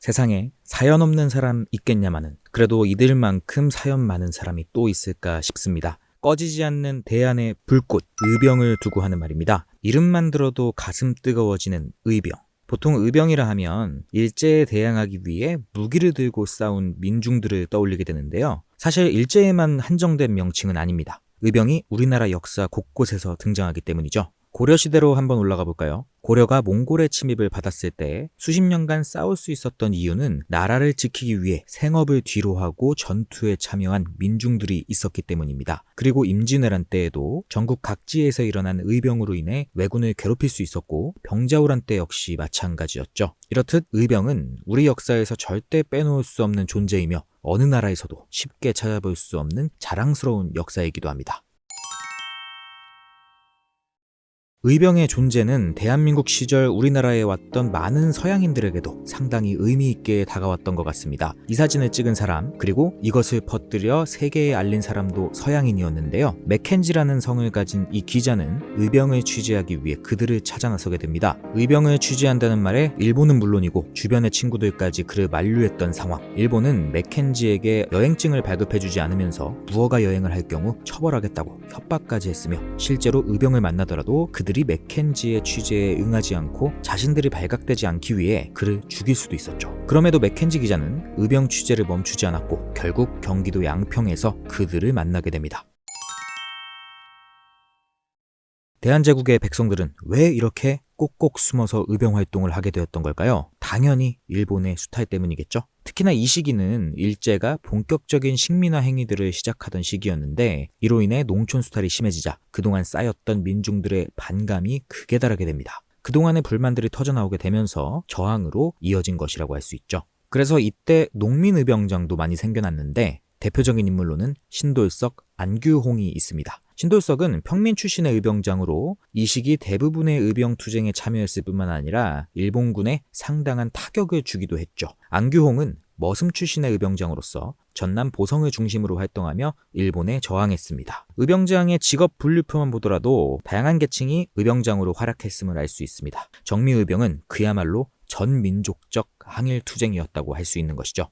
세상에 사연 없는 사람 있겠냐마는 그래도 이들만큼 사연 많은 사람이 또 있을까 싶습니다. 꺼지지 않는 대안의 불꽃, 의병을 두고 하는 말입니다. 이름만 들어도 가슴 뜨거워지는 의병. 보통 의병이라 하면 일제에 대항하기 위해 무기를 들고 싸운 민중들을 떠올리게 되는데요. 사실 일제에만 한정된 명칭은 아닙니다. 의병이 우리나라 역사 곳곳에서 등장하기 때문이죠. 고려시대로 한번 올라가 볼까요? 고려가 몽골의 침입을 받았을 때 수십 년간 싸울 수 있었던 이유는 나라를 지키기 위해 생업을 뒤로하고 전투에 참여한 민중들이 있었기 때문입니다. 그리고 임진왜란 때에도 전국 각지에서 일어난 의병으로 인해 왜군을 괴롭힐 수 있었고 병자호란 때 역시 마찬가지였죠. 이렇듯 의병은 우리 역사에서 절대 빼놓을 수 없는 존재이며 어느 나라에서도 쉽게 찾아볼 수 없는 자랑스러운 역사이기도 합니다. 의병의 존재는 대한민국 시절 우리나라에 왔던 많은 서양인들에게도 상당히 의미 있게 다가왔던 것 같습니다. 이 사진을 찍은 사람, 그리고 이것을 퍼뜨려 세계에 알린 사람도 서양인이었는데요. 맥켄지라는 성을 가진 이 기자는 의병을 취재하기 위해 그들을 찾아 나서게 됩니다. 의병을 취재한다는 말에 일본은 물론이고 주변의 친구들까지 그를 만류했던 상황. 일본은 맥켄지에게 여행증을 발급해주지 않으면서 무허가 여행을 할 경우 처벌하겠다고 협박까지 했으며 실제로 의병을 만나더라도 그들이 맥켄지의 취재에 응하지 않고 자신들이 발각되지 않기 위해 그를 죽일 수도 있었죠. 그럼에도 맥켄지 기자는 의병 취재를 멈추지 않았고 결국 경기도 양평에서 그들을 만나게 됩니다. 대한제국의 백성들은 왜 이렇게 꼭꼭 숨어서 의병 활동을 하게 되었던 걸까요? 당연히 일본의 수탈 때문이겠죠. 특히나 이 시기는 일제가 본격적인 식민화 행위들을 시작하던 시기였는데 이로 인해 농촌 수탈이 심해지자 그동안 쌓였던 민중들의 반감이 극에 달하게 됩니다. 그동안의 불만들이 터져나오게 되면서 저항으로 이어진 것이라고 할 수 있죠. 그래서 이때 농민의병장도 많이 생겨났는데 대표적인 인물로는 신돌석, 안규홍이 있습니다. 신돌석은 평민 출신의 의병장으로 이 시기 대부분의 의병 투쟁에 참여했을 뿐만 아니라 일본군에 상당한 타격을 주기도 했죠. 안규홍은 머슴 출신의 의병장으로서 전남 보성을 중심으로 활동하며 일본에 저항했습니다. 의병장의 직업 분류표만 보더라도 다양한 계층이 의병장으로 활약했음을 알 수 있습니다. 정미의병은 그야말로 전민족적 항일 투쟁이었다고 할 수 있는 것이죠.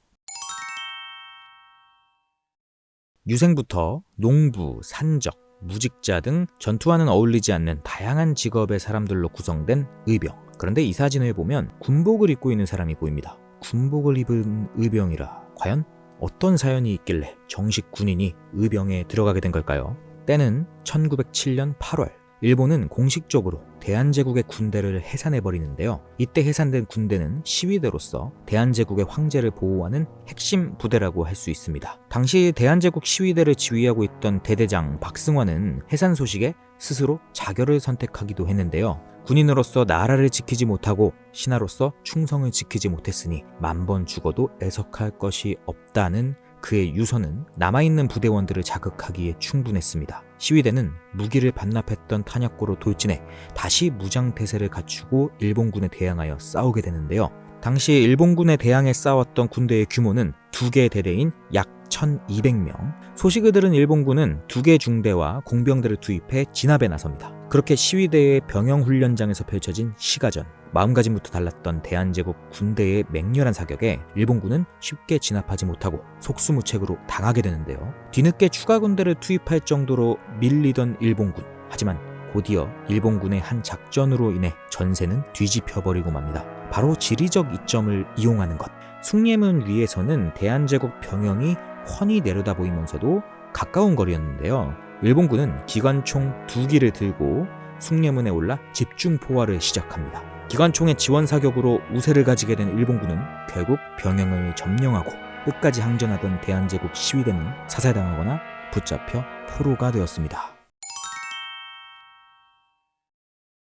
유생부터 농부, 산적, 무직자 등 전투와는 어울리지 않는 다양한 직업의 사람들로 구성된 의병. 그런데 이 사진을 보면 군복을 입고 있는 사람이 보입니다. 군복을 입은 의병이라 과연 어떤 사연이 있길래 정식 군인이 의병에 들어가게 된 걸까요? 때는 1907년 8월. 일본은 공식적으로 대한제국의 군대를 해산해버리는데요. 이때 해산된 군대는 시위대로서 대한제국의 황제를 보호하는 핵심 부대라고 할 수 있습니다. 당시 대한제국 시위대를 지휘하고 있던 대대장 박승환은 해산 소식에 스스로 자결을 선택하기도 했는데요. 군인으로서 나라를 지키지 못하고 신하로서 충성을 지키지 못했으니 만번 죽어도 애석할 것이 없다는 그의 유서는 남아있는 부대원들을 자극하기에 충분했습니다. 시위대는 무기를 반납했던 탄약고로 돌진해 다시 무장태세를 갖추고 일본군에 대항하여 싸우게 되는데요. 당시 일본군에 대항해 싸웠던 군대의 규모는 2개 대대인 약 1200명. 소식을 들은 일본군은 2개 중대와 공병대를 투입해 진압에 나섭니다. 그렇게 시위대의 병영훈련장에서 펼쳐진 시가전, 마음가짐부터 달랐던 대한제국 군대의 맹렬한 사격에 일본군은 쉽게 진압하지 못하고 속수무책으로 당하게 되는데요. 뒤늦게 추가 군대를 투입할 정도로 밀리던 일본군. 하지만 곧이어 일본군의 한 작전으로 인해 전세는 뒤집혀버리고 맙니다. 바로 지리적 이점을 이용하는 것. 숭례문 위에서는 대한제국 병영이 훤히 내려다 보이면서도 가까운 거리였는데요. 일본군은 기관총 2기를 들고 숭례문에 올라 집중포화를 시작합니다. 기관총의 지원 사격으로 우세를 가지게 된 일본군은 결국 병영을 점령하고 끝까지 항전하던 대한제국 시위대는 사살당하거나 붙잡혀 포로가 되었습니다.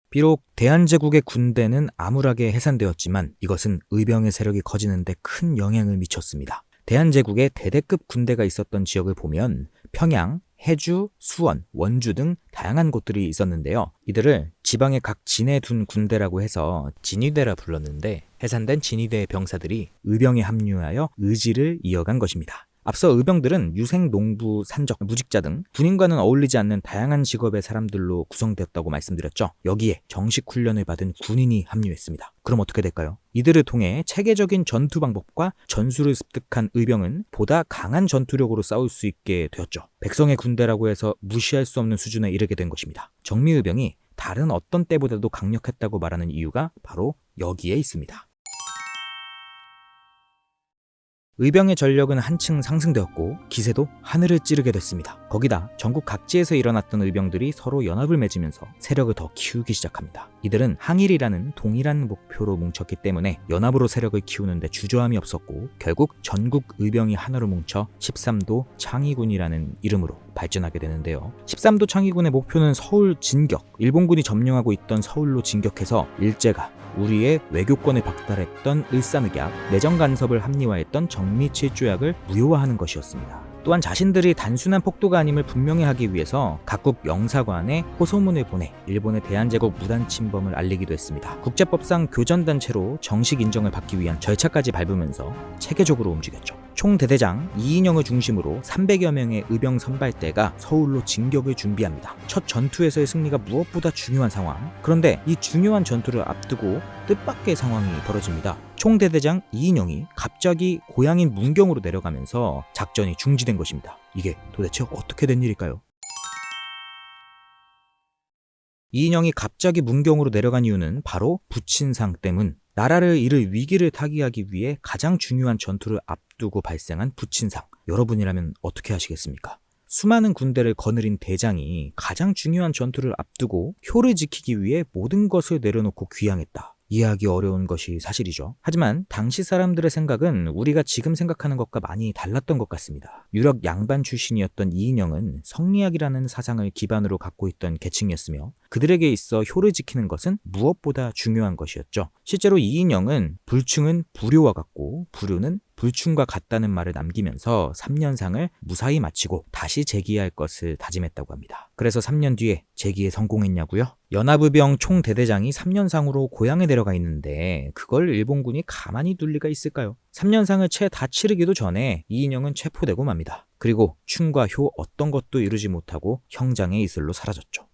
비록 대한제국의 군대는 암울하게 해산되었지만 이것은 의병의 세력이 커지는 데 큰 영향을 미쳤습니다. 대한제국에 대대급 군대가 있었던 지역을 보면 평양, 해주, 수원, 원주 등 다양한 곳들이 있었는데요. 이들을 지방의 각 진에 둔 군대라고 해서 진위대라 불렀는데 해산된 진위대의 병사들이 의병에 합류하여 의지를 이어간 것입니다. 앞서 의병들은 유생, 농부, 산적, 무직자 등 군인과는 어울리지 않는 다양한 직업의 사람들로 구성되었다고 말씀드렸죠. 여기에 정식 훈련을 받은 군인이 합류했습니다. 그럼 어떻게 될까요? 이들을 통해 체계적인 전투 방법과 전술을 습득한 의병은 보다 강한 전투력으로 싸울 수 있게 되었죠. 백성의 군대라고 해서 무시할 수 없는 수준에 이르게 된 것입니다. 정미의병이 다른 어떤 때보다도 강력했다고 말하는 이유가 바로 여기에 있습니다. 의병의 전력은 한층 상승되었고 기세도 하늘을 찌르게 됐습니다. 거기다 전국 각지에서 일어났던 의병들이 서로 연합을 맺으면서 세력을 더 키우기 시작합니다. 이들은 항일이라는 동일한 목표로 뭉쳤기 때문에 연합으로 세력을 키우는데 주저함이 없었고 결국 전국 의병이 하나로 뭉쳐 13도 창의군이라는 이름으로 발전하게 되는데요. 13도 창의군의 목표는 서울 진격, 일본군이 점령하고 있던 서울로 진격해서 일제가 우리의 외교권을 박탈했던 을사늑약, 내정 간섭을 합리화했던 정미칠조약을 무효화하는 것이었습니다. 또한 자신들이 단순한 폭도가 아님을 분명히 하기 위해서 각국 영사관에 호소문을 보내 일본의 대한제국 무단 침범을 알리기도 했습니다. 국제법상 교전단체로 정식 인정을 받기 위한 절차까지 밟으면서 체계적으로 움직였죠. 총대대장 이인영을 중심으로 300여 명의 의병 선발대가 서울로 진격을 준비합니다. 첫 전투에서의 승리가 무엇보다 중요한 상황. 그런데 이 중요한 전투를 앞두고 뜻밖의 상황이 벌어집니다. 총대대장 이인영이 갑자기 고향인 문경으로 내려가면서 작전이 중지된 것입니다. 이게 도대체 어떻게 된 일일까요? 이인영이 갑자기 문경으로 내려간 이유는 바로 부친상 때문. 나라를 잃을 위기를 타개하기 위해 가장 중요한 전투를 앞두고 발생한 부친상. 여러분이라면 어떻게 하시겠습니까? 수많은 군대를 거느린 대장이 가장 중요한 전투를 앞두고 효를 지키기 위해 모든 것을 내려놓고 귀향했다. 이해하기 어려운 것이 사실이죠. 하지만 당시 사람들의 생각은 우리가 지금 생각하는 것과 많이 달랐던 것 같습니다. 유력 양반 출신이었던 이인영은 성리학이라는 사상을 기반으로 갖고 있던 계층이었으며 그들에게 있어 효를 지키는 것은 무엇보다 중요한 것이었죠. 실제로 이인영은 불충은 불효와 같고 불효는 불충과 같다는 말을 남기면서 3년상을 무사히 마치고 다시 재기할 것을 다짐했다고 합니다. 그래서 3년 뒤에 재기에 성공했냐고요? 연합의병 총대대장이 3년상으로 고향에 내려가 있는데 그걸 일본군이 가만히 둘 리가 있을까요? 3년상을 채 다 치르기도 전에 이인영은 체포되고 맙니다. 그리고 충과 효 어떤 것도 이루지 못하고 형장의 이슬로 사라졌죠.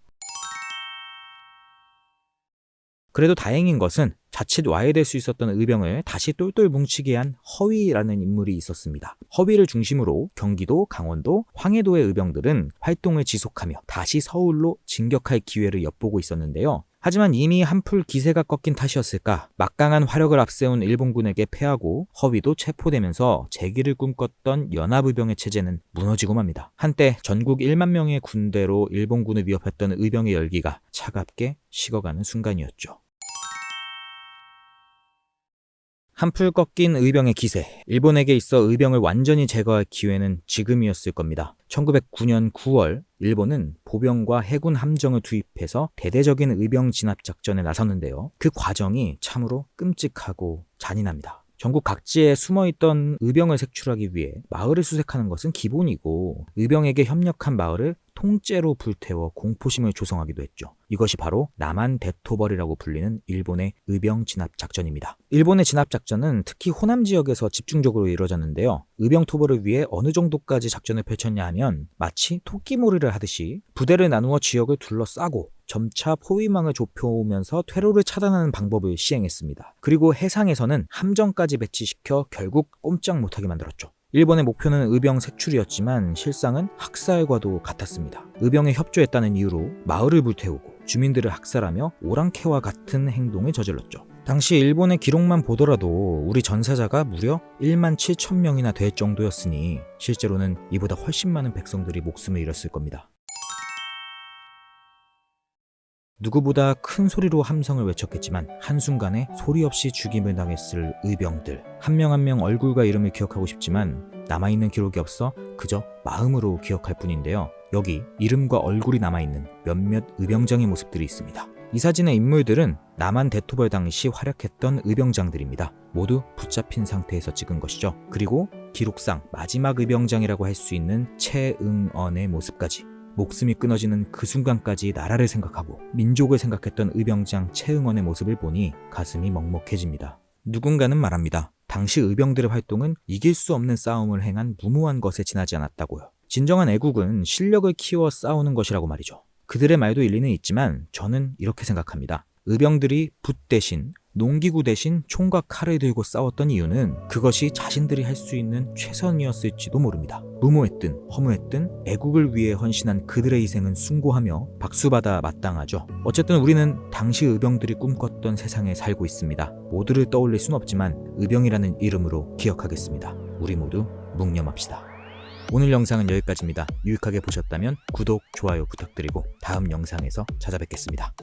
그래도 다행인 것은 자칫 와해될 수 있었던 의병을 다시 똘똘 뭉치게 한 허위라는 인물이 있었습니다. 허위를 중심으로 경기도, 강원도, 황해도의 의병들은 활동을 지속하며 다시 서울로 진격할 기회를 엿보고 있었는데요. 하지만 이미 한풀 기세가 꺾인 탓이었을까 막강한 화력을 앞세운 일본군에게 패하고 허위도 체포되면서 재기를 꿈꿨던 연합의병의 체제는 무너지고 맙니다. 한때 전국 1만 명의 군대로 일본군을 위협했던 의병의 열기가 차갑게 식어가는 순간이었죠. 한풀 꺾인 의병의 기세, 일본에게 있어 의병을 완전히 제거할 기회는 지금이었을 겁니다. 1909년 9월 일본은 보병과 해군 함정을 투입해서 대대적인 의병 진압 작전에 나섰는데요. 그 과정이 참으로 끔찍하고 잔인합니다. 전국 각지에 숨어있던 의병을 색출하기 위해 마을을 수색하는 것은 기본이고 의병에게 협력한 마을을 통째로 불태워 공포심을 조성하기도 했죠. 이것이 바로 남한 대토벌이라고 불리는 일본의 의병 진압 작전입니다. 일본의 진압 작전은 특히 호남 지역에서 집중적으로 이루어졌는데요. 의병 토벌을 위해 어느 정도까지 작전을 펼쳤냐 하면 마치 토끼몰이를 하듯이 부대를 나누어 지역을 둘러싸고 점차 포위망을 좁혀오면서 퇴로를 차단하는 방법을 시행했습니다. 그리고 해상에서는 함정까지 배치시켜 결국 꼼짝 못하게 만들었죠. 일본의 목표는 의병 색출이었지만 실상은 학살과도 같았습니다. 의병에 협조했다는 이유로 마을을 불태우고 주민들을 학살하며 오랑캐와 같은 행동을 저질렀죠. 당시 일본의 기록만 보더라도 우리 전사자가 무려 1만 7천 명이나 될 정도였으니 실제로는 이보다 훨씬 많은 백성들이 목숨을 잃었을 겁니다. 누구보다 큰 소리로 함성을 외쳤겠지만 한순간에 소리 없이 죽임을 당했을 의병들. 한 명 한 명 얼굴과 이름을 기억하고 싶지만 남아있는 기록이 없어 그저 마음으로 기억할 뿐인데요. 여기 이름과 얼굴이 남아있는 몇몇 의병장의 모습들이 있습니다. 이 사진의 인물들은 남한 대토벌 당시 활약했던 의병장들입니다. 모두 붙잡힌 상태에서 찍은 것이죠. 그리고 기록상 마지막 의병장이라고 할 수 있는 최응언의 모습까지. 목숨이 끊어지는 그 순간까지 나라를 생각하고 민족을 생각했던 의병장 최응원의 모습을 보니 가슴이 먹먹해집니다. 누군가는 말합니다. 당시 의병들의 활동은 이길 수 없는 싸움을 행한 무모한 것에 지나지 않았다고요. 진정한 애국은 실력을 키워 싸우는 것이라고 말이죠. 그들의 말도 일리는 있지만 저는 이렇게 생각합니다. 의병들이 붓 대신, 농기구 대신 총과 칼을 들고 싸웠던 이유는 그것이 자신들이 할 수 있는 최선이었을지도 모릅니다. 무모했든 허무했든 애국을 위해 헌신한 그들의 희생은 숭고하며 박수받아 마땅하죠. 어쨌든 우리는 당시 의병들이 꿈꿨던 세상에 살고 있습니다. 모두를 떠올릴 순 없지만 의병이라는 이름으로 기억하겠습니다. 우리 모두 묵념합시다. 오늘 영상은 여기까지입니다. 유익하게 보셨다면 구독, 좋아요 부탁드리고 다음 영상에서 찾아뵙겠습니다.